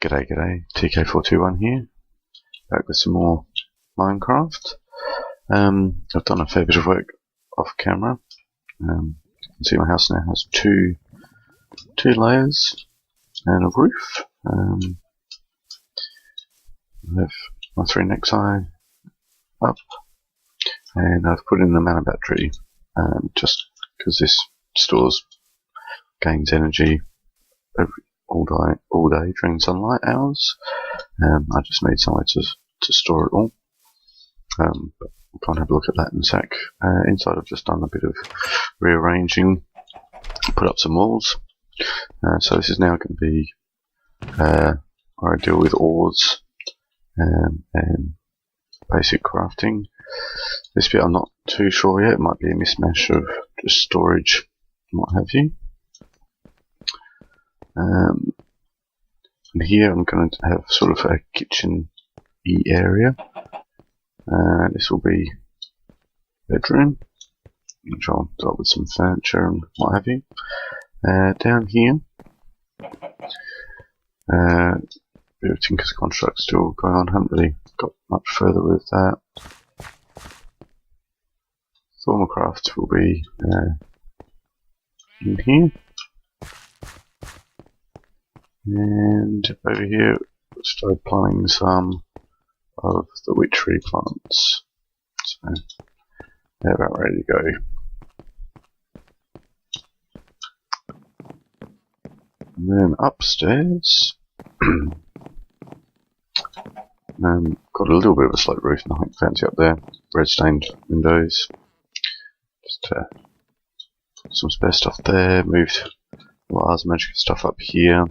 G'day, TK421 here, back with some more Minecraft. I've done a fair bit of work off camera. You can see my house now has two layers and a roof. I have my 3 nexi up, and I've put in the mana battery just because this gains energy all day during sunlight hours. I just need somewhere to store it all. But we'll kind of have a look at that in a sec. Inside I've just done a bit of rearranging, put up some walls. So this is now going to be where I deal with ores and basic crafting. This bit I'm not too sure yet. It might be a mismatch of just storage and what have you. And here I'm going to have sort of a kitchen-y area. This will be bedroom, which I'll do up with some furniture and what have you. Down here, bit of Tinker's Construct still going on. Haven't really got much further with that. Thermalcraft will be in here. And over here, we'll start planting some of the witchery plants. So they're about ready to go. And then upstairs, got a little bit of a slate roof, nothing fancy up there. Red stained windows. Just put some spare stuff there. Moved all the Ars Magica stuff up here.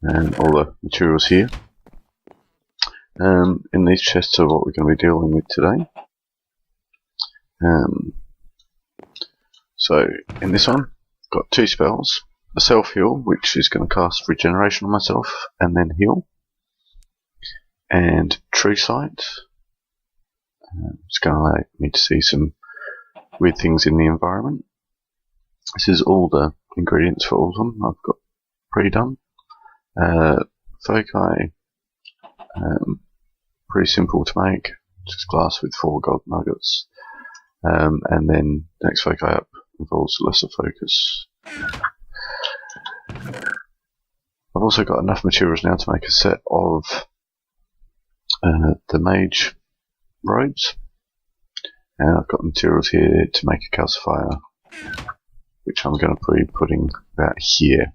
And all the materials here. In these chests are what we're going to be dealing with today. So in this one, I've got 2 spells. A self-heal, which is going to cast regeneration on myself and then heal. And True Sight. It's going to allow me to see some weird things in the environment. This is all the ingredients for all of them I've got pre-done. Foci, pretty simple to make, just glass with 4 gold nuggets, and then the next foci up involves lesser focus. I've also got enough materials now to make a set of the mage robes, and I've got materials here to make a calcifier, which I'm going to be putting about here.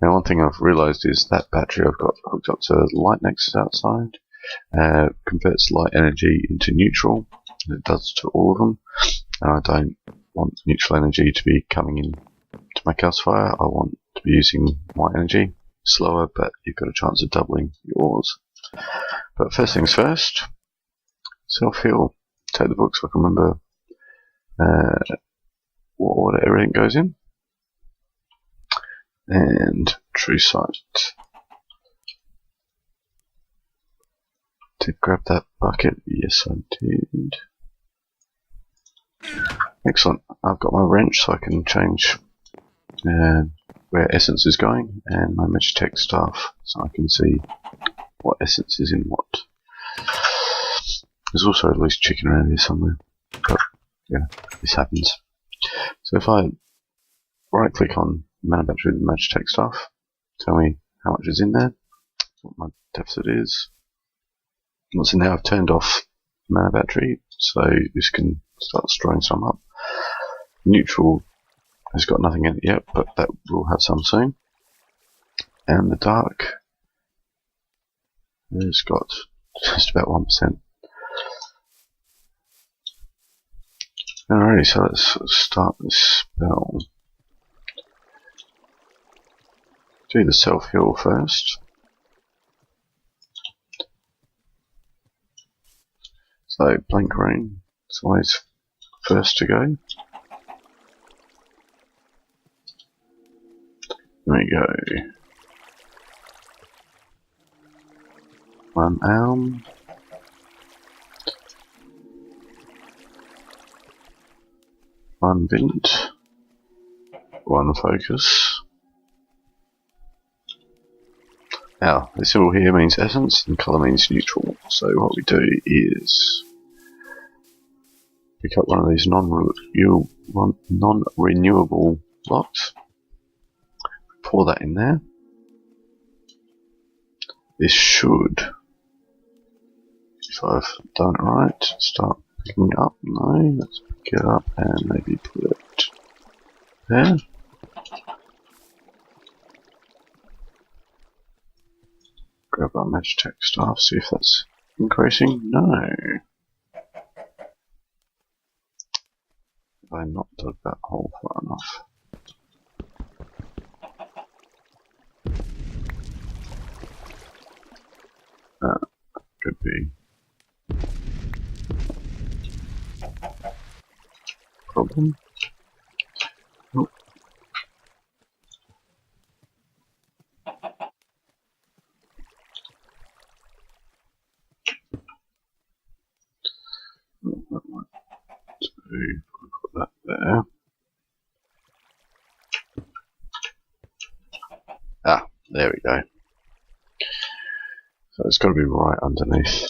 Now, one thing I've realised is that battery I've got hooked up to the light nexus outside converts light energy into neutral, and it does to all of them. And I don't want neutral energy to be coming in to my calcifier. I want to be using white energy. Slower, but you've got a chance of doubling yours. But first things first, self-heal. Take the book so I can remember what order everything goes in. And True Sight. Did grab that bucket? Yes, I did. Excellent. I've got my wrench so I can change where essence is going, and my Magitech staff so I can see what essence is in what. There's also a loose chicken around here somewhere, but yeah, this happens. So if I right click on mana battery with the Magitech stuff, tell me how much is in there, what my deficit is. So now I've turned off the mana battery, so this can start storing some up. Neutral has got nothing in it yet, but that will have some soon. And the dark has got just about 1%. Alrighty, so let's start this spell. Do the self-heal first. So blank rain is always first to go. There we go. 1 alm. 1 vint. 1 focus. Now, this symbol here means essence and colour means neutral. So what we do is pick up one of these non-renewable blocks, pour that in there. This should, if I've done it right, start picking it up. No, let's pick it up and maybe put it there. Grab our Magitech staff, see if that's increasing. No. Have I not dug that hole far enough? Could be problem. Oh. That might do. Put that there. Ah, there we go. So it's got to be right underneath.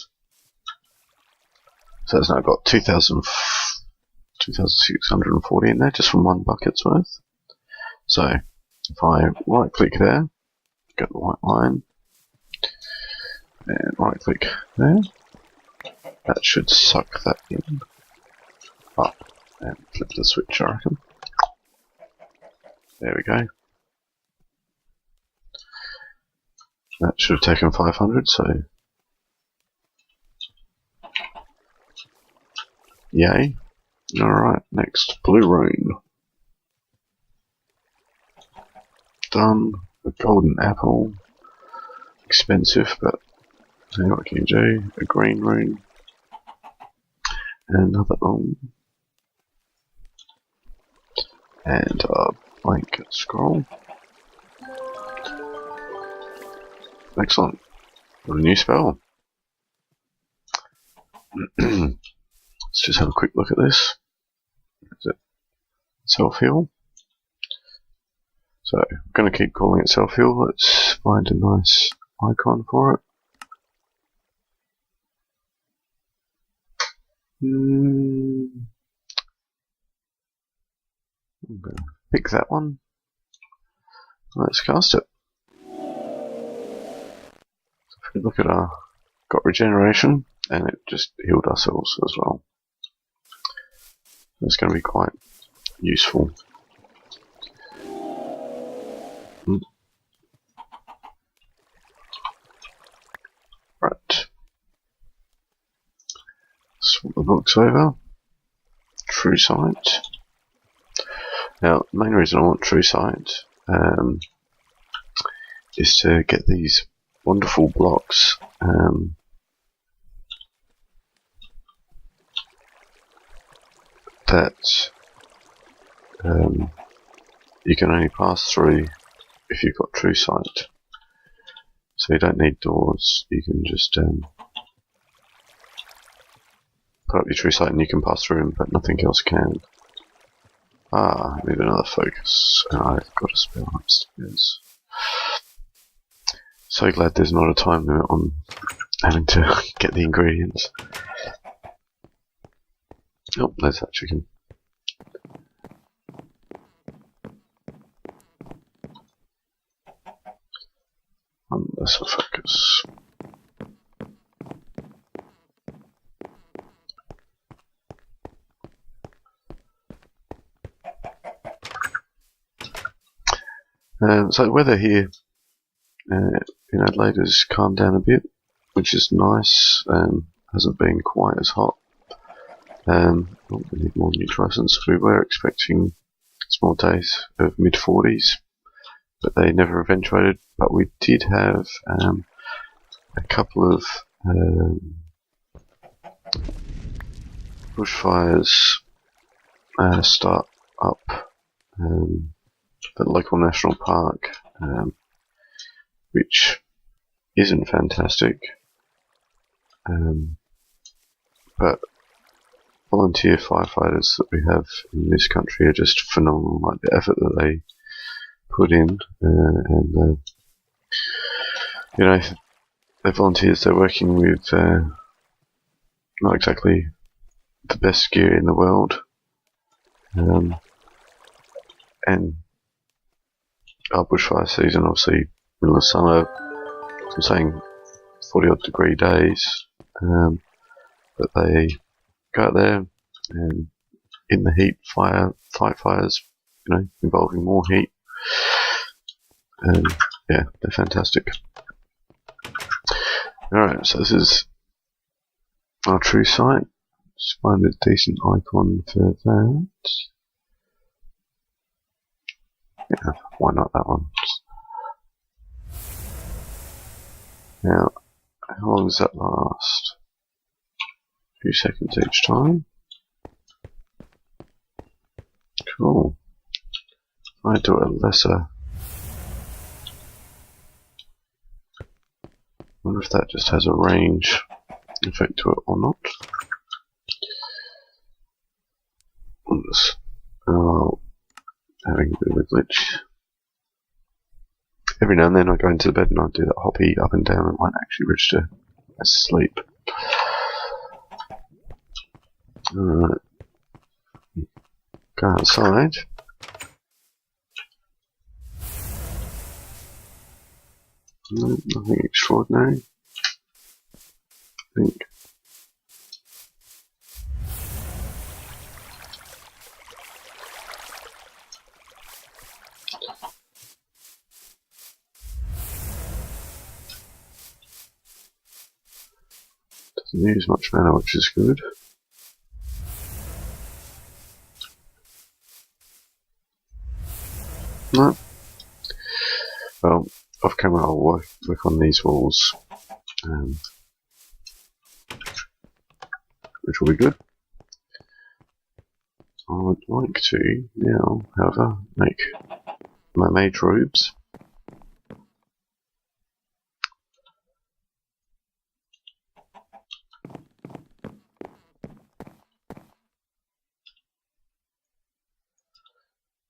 So it's now got 2,640 in there, just from one bucket's worth. So if I right click there, get the white line, and right click there, that should suck that in. Up and flip the switch, I reckon. There we go. That should have taken 500, so yay. Alright, next, blue rune. Done. A golden apple. Expensive, but what can you do? A green rune. And another one. And a blank scroll. Excellent. Got a new spell. Let's just have a quick look at this. Is it self-heal? So, I'm going to keep calling it self-heal. Let's find a nice icon for it. I'm going to pick that one. Let's cast it. So if we look at our, got regeneration, and it just healed ourselves as well. It's going to be quite useful. Right. Swap the books over. True Sight. Now, the main reason I want True Sight is to get these wonderful blocks that you can only pass through if you've got True Sight. So you don't need doors, you can just put up your True Sight and you can pass through them, but nothing else can. Ah, I need another focus, and I've got a spell upstairs. So glad there's not a time limit on having to get the ingredients. Oh, there's that chicken. And that's a focus. So the weather here in Adelaide has calmed down a bit, which is nice. Hasn't been quite as hot. We need more nutrients. We were expecting small days of mid-40s, but they never eventuated. But we did have a couple of bushfires start up at local national park, which isn't fantastic, but volunteer firefighters that we have in this country are just phenomenal. Like the effort that they put in, and you know, they're volunteers. They're working with not exactly the best gear in the world, and our bushfire season, obviously, middle of summer. I'm saying 40 odd degree days, but they go out there and in the heat fight fires, you know, involving more heat, and yeah, they're fantastic. Alright, so this is our true site. Just find a decent icon for that. Yeah, why not that one? Now, how long does that last? A few seconds each time. Cool. I do a lesser. Wonder if that just has a range effect to it or not. Oh, having a bit of a glitch. Every now and then I go into bed and I do that hoppy up and down and might actually register as sleep. Alright. Go outside. No, nothing extraordinary. I think. Doesn't use much mana, which is good. No. Well, off camera I'll work on these walls, which will be good. I would like to now, however, make my mage robes.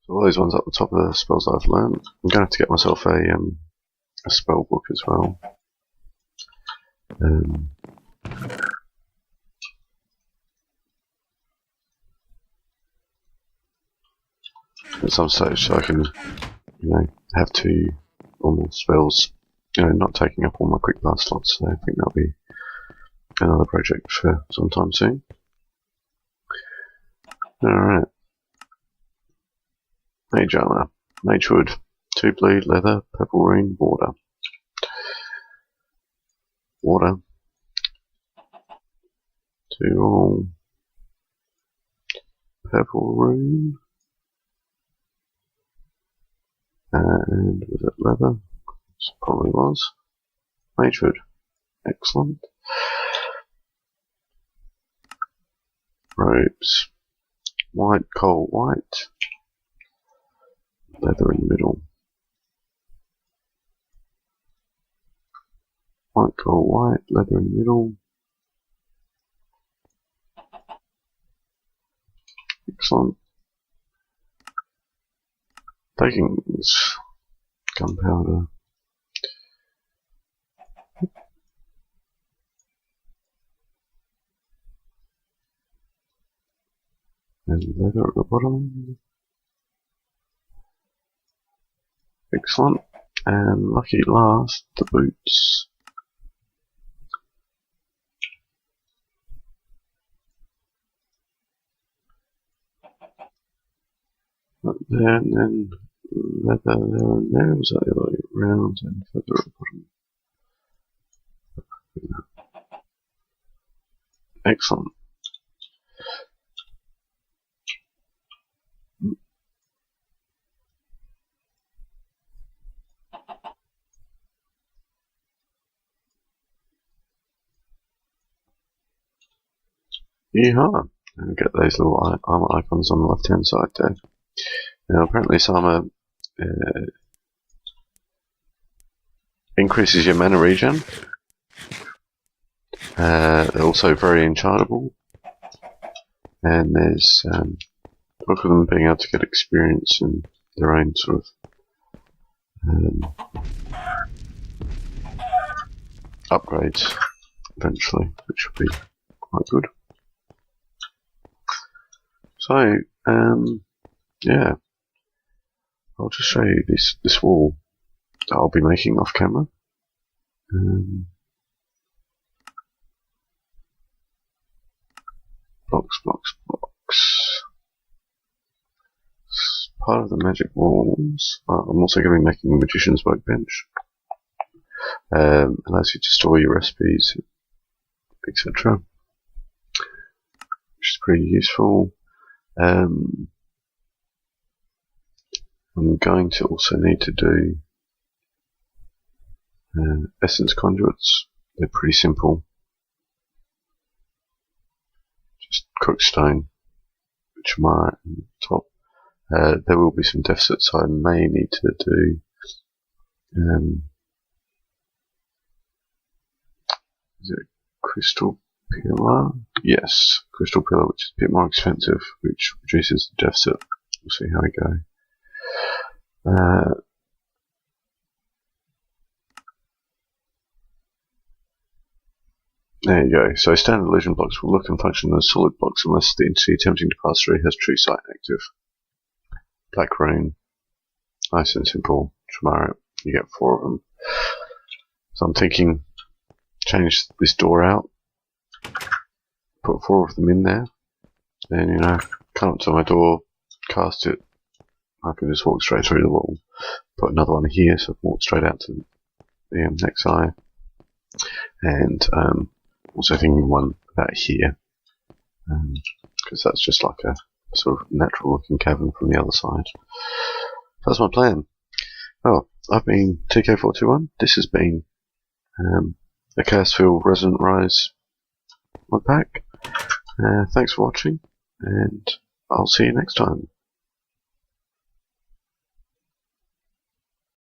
So all those ones up the top of the spells I've learned. I'm going to have to get myself a spell book as well. At some stage, so I can, you know, have 2 normal spells, you know, not taking up all my quick blast slots. So I think that'll be another project for sometime soon. Alright. Mage armor, mage hood, 2 bleed, leather, purple rune, water. Water. 2 all. Purple rune. And was it leather? It probably was. Mage hood. Excellent. Robes. White, coal, white. Leather in the middle. White, coal, white. Leather in the middle. Excellent. Leggings. Gunpowder. And leather at the bottom. Excellent. And lucky last, the boots. Up there, and then leather there and there. Was that the other way around? And feather at the bottom. Excellent. Yeehaw! And get those little armor icons on the left hand side there. Now apparently this armor increases your mana regen. They're also very enchantable. And there's talk of them being able to get experience and their own sort of upgrades eventually, which will be quite good. So, yeah, I'll just show you this wall that I'll be making off camera. Blocks. It's part of the magic walls. I'm also going to be making a magician's workbench. Allows you to store your recipes, etc. Which is pretty useful. I'm going to also need to do essence conduits. They're pretty simple. Just cooked stone, which am I at the top. There will be some deficits, so I may need to do is it crystal pillar? Yes, crystal pillar, which is a bit more expensive, which reduces the deficit. We'll see how we go. There you go. So standard illusion blocks will look and function as solid blocks unless the entity attempting to pass through has true sight active. Black rune. Nice and simple. Tomorrow you get 4 of them. So I'm thinking, change this door out, put 4 of them in there, then, you know, come up to my door, cast it, I can just walk straight through the wall. Put another one here so I can walk straight out to the next eye. And also thinking one about here, because that's just like a sort of natural looking cavern from the other side. That's my plan. Well, I've been TK421. This has been the Chaosville Resonant Rise mod pack. Thanks for watching, and I'll see you next time.